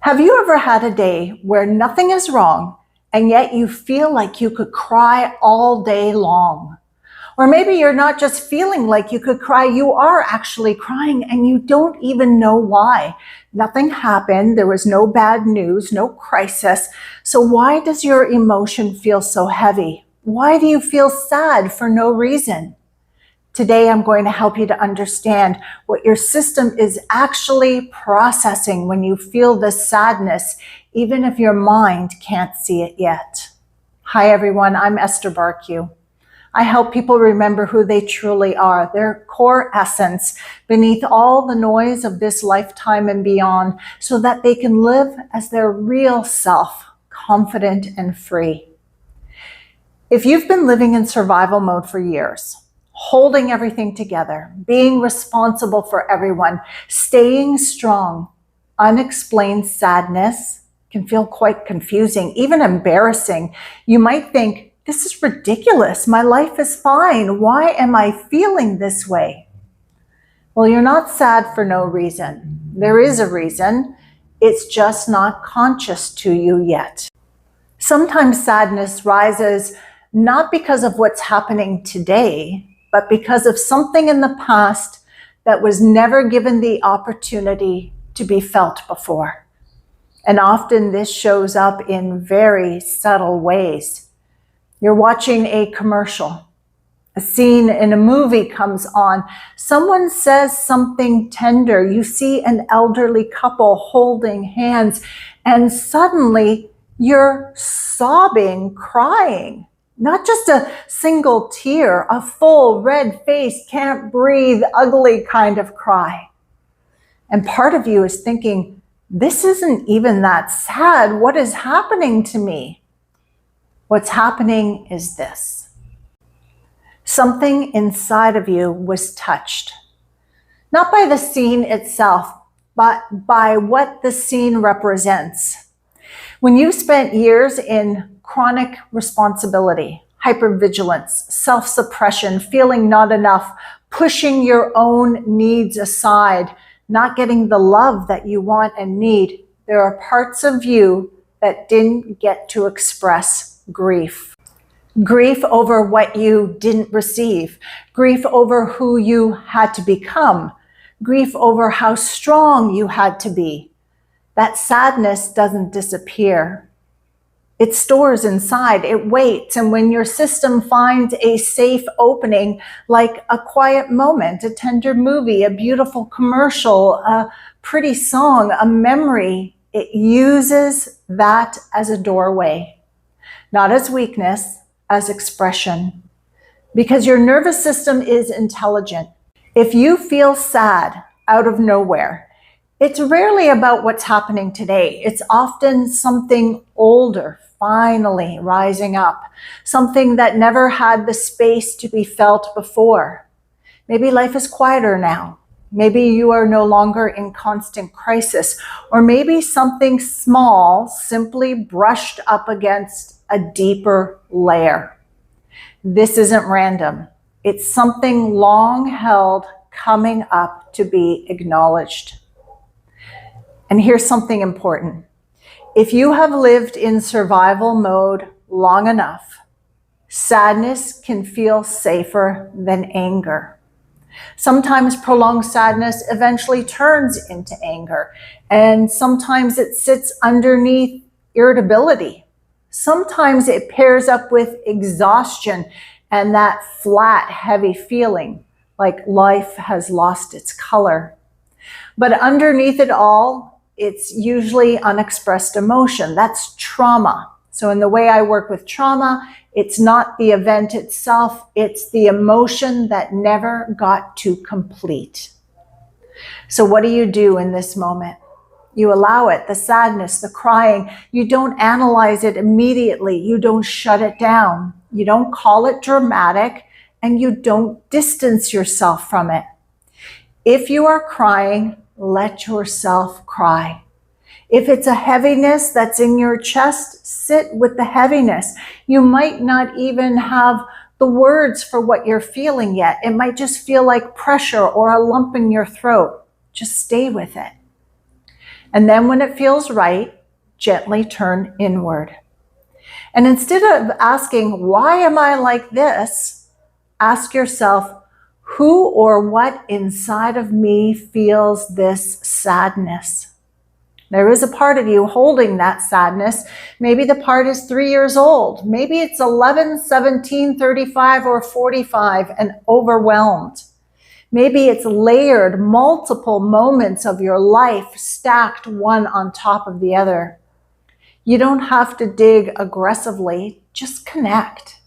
Have you ever had a day where nothing is wrong and yet you feel like you could cry all day long? Or maybe you're not just feeling like you could cry, you are actually crying and you don't even know why. Nothing happened, there was no bad news, no crisis. So why does your emotion feel so heavy? Why do you feel sad for no reason? Today, I'm going to help you to understand what your system is actually processing when you feel this sadness, even if your mind can't see it yet. Hi, everyone. I'm Esther Barque. I help people remember who they truly are, their core essence, beneath all the noise of this lifetime and beyond, so that they can live as their real self, confident and free. If you've been living in survival mode for years, holding everything together, being responsible for everyone, staying strong, unexplained sadness can feel quite confusing, even embarrassing. You might think, this is ridiculous. My life is fine. Why am I feeling this way? Well, you're not sad for no reason. There is a reason. It's just not conscious to you yet. Sometimes sadness rises not because of what's happening today, but because of something in the past that was never given the opportunity to be felt before. And often this shows up in very subtle ways. You're watching a commercial, a scene in a movie comes on, someone says something tender, you see an elderly couple holding hands, and suddenly you're sobbing, crying. Not just a single tear, a full red face, can't breathe, ugly kind of cry. And part of you is thinking, this isn't even that sad. What is happening to me? What's happening is this. Something inside of you was touched. Not by the scene itself, but by what the scene represents. When you spent years in chronic responsibility, hypervigilance, self-suppression, feeling not enough, pushing your own needs aside, not getting the love that you want and need, there are parts of you that didn't get to express grief. Grief over what you didn't receive, grief over who you had to become, grief over how strong you had to be. That sadness doesn't disappear. It stores inside, it waits, and when your system finds a safe opening, like a quiet moment, a tender movie, a beautiful commercial, a pretty song, a memory, it uses that as a doorway, not as weakness, as expression, because your nervous system is intelligent. If you feel sad out of nowhere, it's rarely about what's happening today. It's often something older finally rising up, something that never had the space to be felt before. Maybe life is quieter now. Maybe you are no longer in constant crisis, or maybe something small simply brushed up against a deeper layer. This isn't random. It's something long held coming up to be acknowledged. And here's something important. If you have lived in survival mode long enough, sadness can feel safer than anger. Sometimes prolonged sadness eventually turns into anger, and sometimes it sits underneath irritability. Sometimes it pairs up with exhaustion and that flat, heavy feeling, like life has lost its color. But underneath it all, it's usually unexpressed emotion. That's trauma. So in the way I work with trauma, it's not the event itself, it's the emotion that never got to complete. So what do you do in this moment? You allow it, the sadness, the crying. You don't analyze it immediately. You don't shut it down. You don't call it dramatic, and you don't distance yourself from it. If you are crying, let yourself cry. If it's a heaviness that's in your chest, sit with the heaviness. You might not even have the words for what you're feeling yet. It might just feel like pressure or a lump in your throat. Just stay with it. And then when it feels right, gently turn inward. And instead of asking, why am I like this? Ask yourself, who or what inside of me feels this sadness? There is a part of you holding that sadness. Maybe the part is 3 years old. Maybe it's 11, 17, 35, or 45 and overwhelmed. Maybe it's layered, multiple moments of your life stacked one on top of the other. You don't have to dig aggressively, just connect.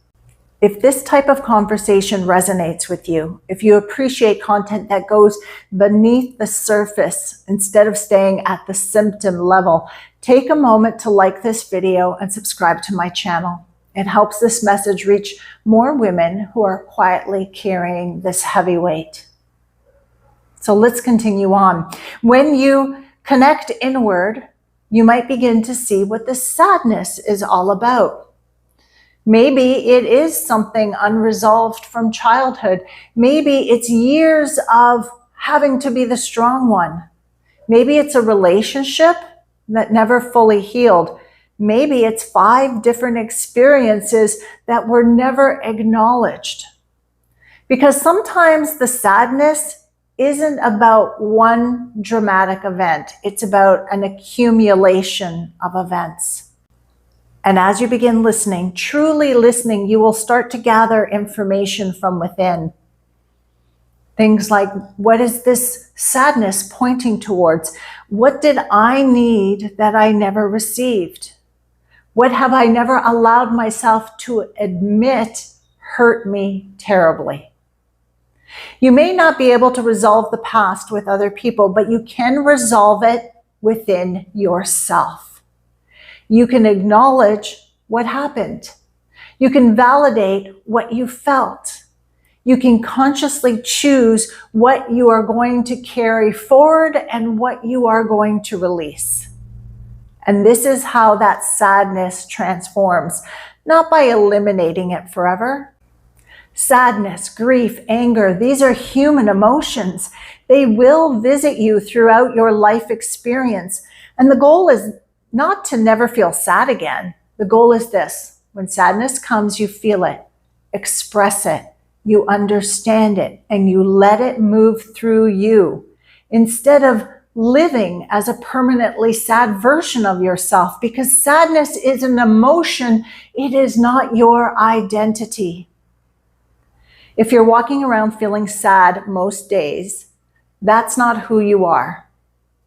If this type of conversation resonates with you, if you appreciate content that goes beneath the surface instead of staying at the symptom level, take a moment to like this video and subscribe to my channel. It helps this message reach more women who are quietly carrying this heavy weight. So let's continue on. When you connect inward, you might begin to see what the sadness is all about. Maybe it is something unresolved from childhood. Maybe it's years of having to be the strong one. Maybe it's a relationship that never fully healed. Maybe it's 5 different experiences that were never acknowledged. Because sometimes the sadness isn't about one dramatic event. It's about an accumulation of events. And as you begin listening, truly listening, you will start to gather information from within. Things like, what is this sadness pointing towards? What did I need that I never received? What have I never allowed myself to admit hurt me terribly? You may not be able to resolve the past with other people, but you can resolve it within yourself. You can acknowledge what happened. You can validate what you felt. You can consciously choose what you are going to carry forward and what you are going to release. And this is how that sadness transforms, not by eliminating it forever. Sadness, grief, anger, these are human emotions. They will visit you throughout your life experience. And the goal is not to never feel sad again. The goal is this: when sadness comes, you feel it, express it, you understand it, and you let it move through you instead of living as a permanently sad version of yourself, because sadness is an emotion. It is not your identity. If you're walking around feeling sad most days, that's not who you are.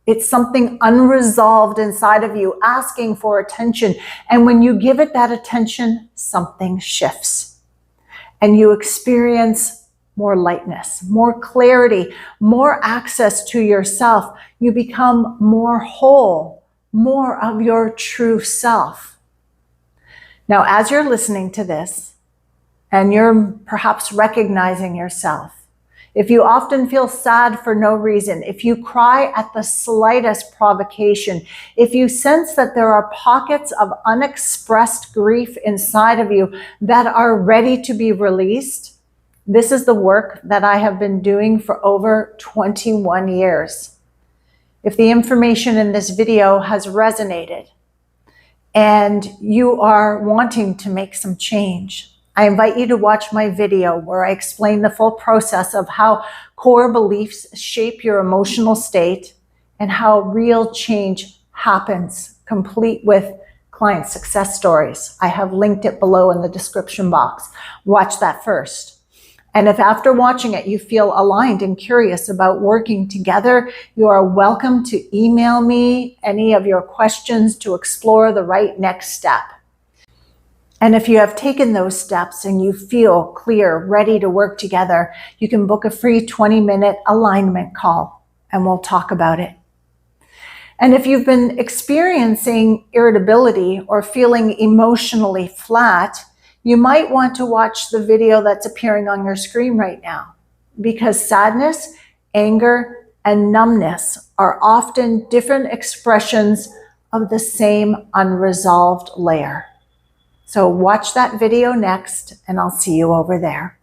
It's something unresolved inside of you asking for attention. And when you give it that attention, something shifts. And you experience more lightness, more clarity, more access to yourself. You become more whole, more of your true self. Now, as you're listening to this, and you're perhaps recognizing yourself, if you often feel sad for no reason, if you cry at the slightest provocation, if you sense that there are pockets of unexpressed grief inside of you that are ready to be released, this is the work that I have been doing for over 21 years. If the information in this video has resonated and you are wanting to make some change, I invite you to watch my video where I explain the full process of how core beliefs shape your emotional state and how real change happens, complete with client success stories. I have linked it below in the description box. Watch that first. And if after watching it you feel aligned and curious about working together, you are welcome to email me any of your questions to explore the right next step. And if you have taken those steps and you feel clear, ready to work together, you can book a free 20-minute alignment call and we'll talk about it. And if you've been experiencing irritability or feeling emotionally flat, you might want to watch the video that's appearing on your screen right now, because sadness, anger, and numbness are often different expressions of the same unresolved layer. So watch that video next, and I'll see you over there.